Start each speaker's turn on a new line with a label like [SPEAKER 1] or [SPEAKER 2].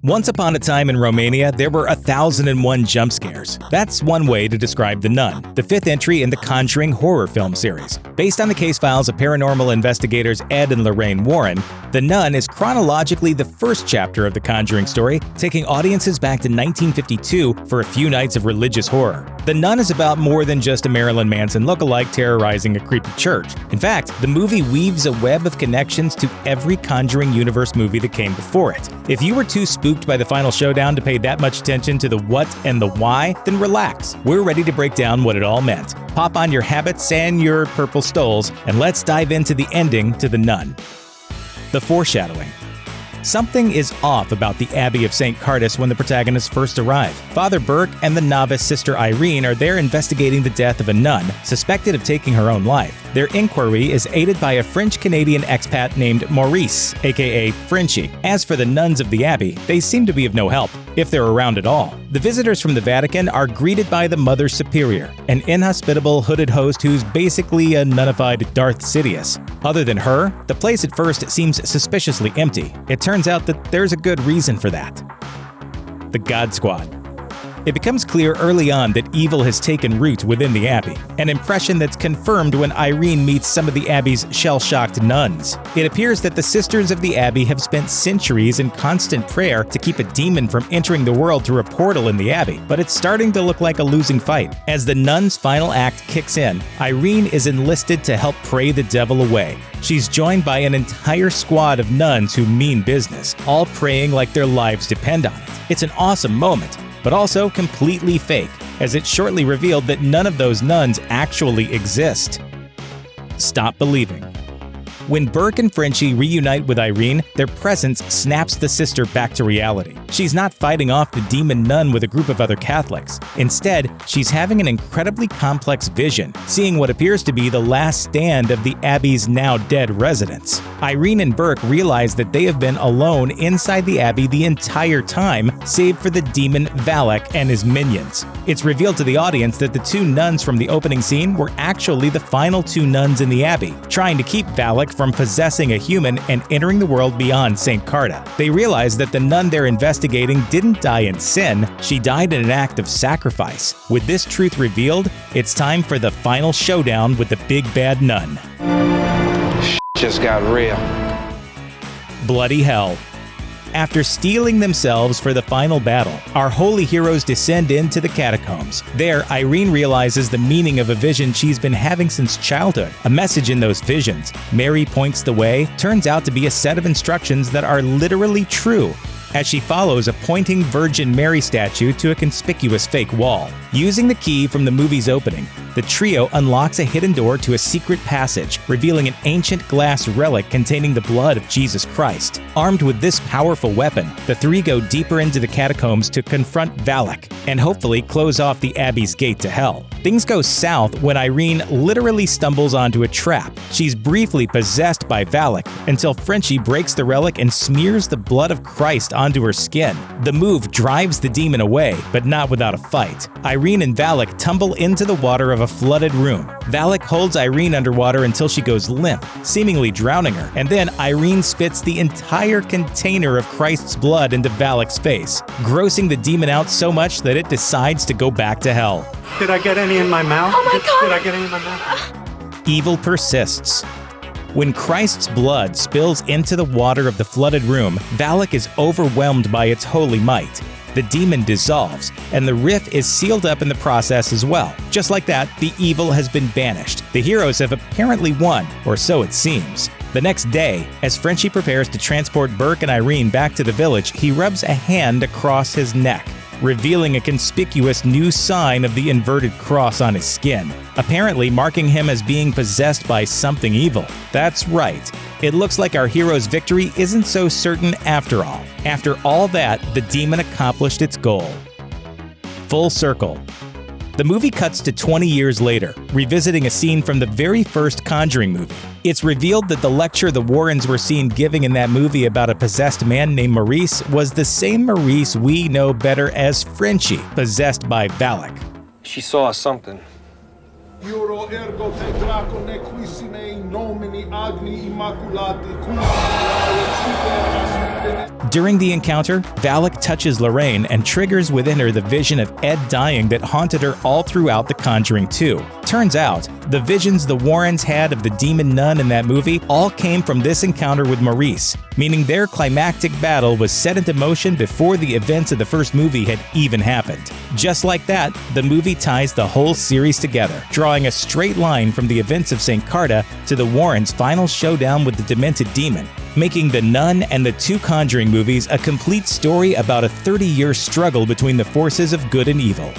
[SPEAKER 1] Once upon a time in Romania, there were 1,001 jump scares. That's one way to describe The Nun, the fifth entry in the Conjuring horror film series. Based on the case files of paranormal investigators Ed and Lorraine Warren, The Nun is chronologically the first chapter of the Conjuring story, taking audiences back to 1952 for a few nights of religious horror. The Nun is about more than just a Marilyn Manson lookalike terrorizing a creepy church. In fact, the movie weaves a web of connections to every Conjuring universe movie that came before it. If you were too spooked by the final showdown to pay that much attention to the what and the why, then relax. We're ready to break down what it all meant. Pop on your habits and your purple stoles, and let's dive into the ending to The Nun. The foreshadowing. Something is off about the Abbey of St. Cardus when the protagonists first arrive. Father Burke and the novice sister Irene are there investigating the death of a nun, suspected of taking her own life. Their inquiry is aided by a French-Canadian expat named Maurice, aka Frenchie. As for the nuns of the Abbey, they seem to be of no help, if they're around at all. The visitors from the Vatican are greeted by the Mother Superior, an inhospitable hooded host who's basically a nunnified Darth Sidious. Other than her, the place at first seems suspiciously empty. It turns out that there's a good reason for that. The God Squad. It becomes clear early on that evil has taken root within the Abbey, an impression that's confirmed when Irene meets some of the Abbey's shell-shocked nuns. It appears that the Sisters of the Abbey have spent centuries in constant prayer to keep a demon from entering the world through a portal in the Abbey, but it's starting to look like a losing fight. As the nuns' final act kicks in, Irene is enlisted to help pray the devil away. She's joined by an entire squad of nuns who mean business, all praying like their lives depend on it. It's an awesome moment, but also completely fake, as it's shortly revealed that none of those nuns actually exist. Stop believing. When Burke and Frenchie reunite with Irene, their presence snaps the sister back to reality. She's not fighting off the demon nun with a group of other Catholics. Instead, she's having an incredibly complex vision, seeing what appears to be the last stand of the Abbey's now-dead residents. Irene and Burke realize that they have been alone inside the Abbey the entire time, save for the demon Valak and his minions. It's revealed to the audience that the two nuns from the opening scene were actually the final two nuns in the Abbey, trying to keep Valak from possessing a human and entering the world beyond St. Carda. They realize that the nun they're investigating didn't die in sin, she died in an act of sacrifice. With this truth revealed, it's time for the final showdown with the big bad nun.
[SPEAKER 2] Just got real.
[SPEAKER 1] Bloody hell. After steeling themselves for the final battle, our holy heroes descend into the catacombs. There, Irene realizes the meaning of a vision she's been having since childhood. A message in those visions, Mary points the way, turns out to be a set of instructions that are literally true, as she follows a pointing Virgin Mary statue to a conspicuous fake wall. Using the key from the movie's opening, the trio unlocks a hidden door to a secret passage, revealing an ancient glass relic containing the blood of Jesus Christ. Armed with this powerful weapon, the three go deeper into the catacombs to confront Valak and hopefully close off the Abbey's gate to hell. Things go south when Irene literally stumbles onto a trap. She's briefly possessed by Valak until Frenchie breaks the relic and smears the blood of Christ onto her skin. The move drives the demon away, but not without a fight. Irene and Valak tumble into the water of a flooded room. Valak holds Irene underwater until she goes limp, seemingly drowning her, and then Irene spits the entire container of Christ's blood into Valak's face, grossing the demon out so much that it decides to go back to hell.
[SPEAKER 3] Did I get any in my mouth?
[SPEAKER 4] Oh my God!
[SPEAKER 3] Did I get any in my mouth?
[SPEAKER 1] Evil persists. When Christ's blood spills into the water of the flooded room, Valak is overwhelmed by its holy might. The demon dissolves, and the rift is sealed up in the process as well. Just like that, the evil has been banished. The heroes have apparently won, or so it seems. The next day, as Frenchie prepares to transport Burke and Irene back to the village, he rubs a hand across his neck, revealing a conspicuous new sign of the inverted cross on his skin, apparently marking him as being possessed by something evil. That's right. It looks like our hero's victory isn't so certain after all. After all that, the demon accomplished its goal. Full circle. The movie cuts to 20 years later, revisiting a scene from the very first Conjuring movie. It's revealed that the lecture the Warrens were seen giving in that movie about a possessed man named Maurice was the same Maurice we know better as Frenchie, possessed by Valak.
[SPEAKER 2] She saw something.
[SPEAKER 5] Euro ergo te draco ne quisime in nomini agni immaculati cum
[SPEAKER 1] During the encounter, Valak touches Lorraine and triggers within her the vision of Ed dying that haunted her all throughout The Conjuring 2. Turns out, the visions the Warrens had of the demon nun in that movie all came from this encounter with Maurice, meaning their climactic battle was set into motion before the events of the first movie had even happened. Just like that, the movie ties the whole series together, drawing a straight line from the events of St. Carta to the Warrens' final showdown with the demented demon, making The Nun and the two Conjuring movies a complete story about a 30-year struggle between the forces of good and evil.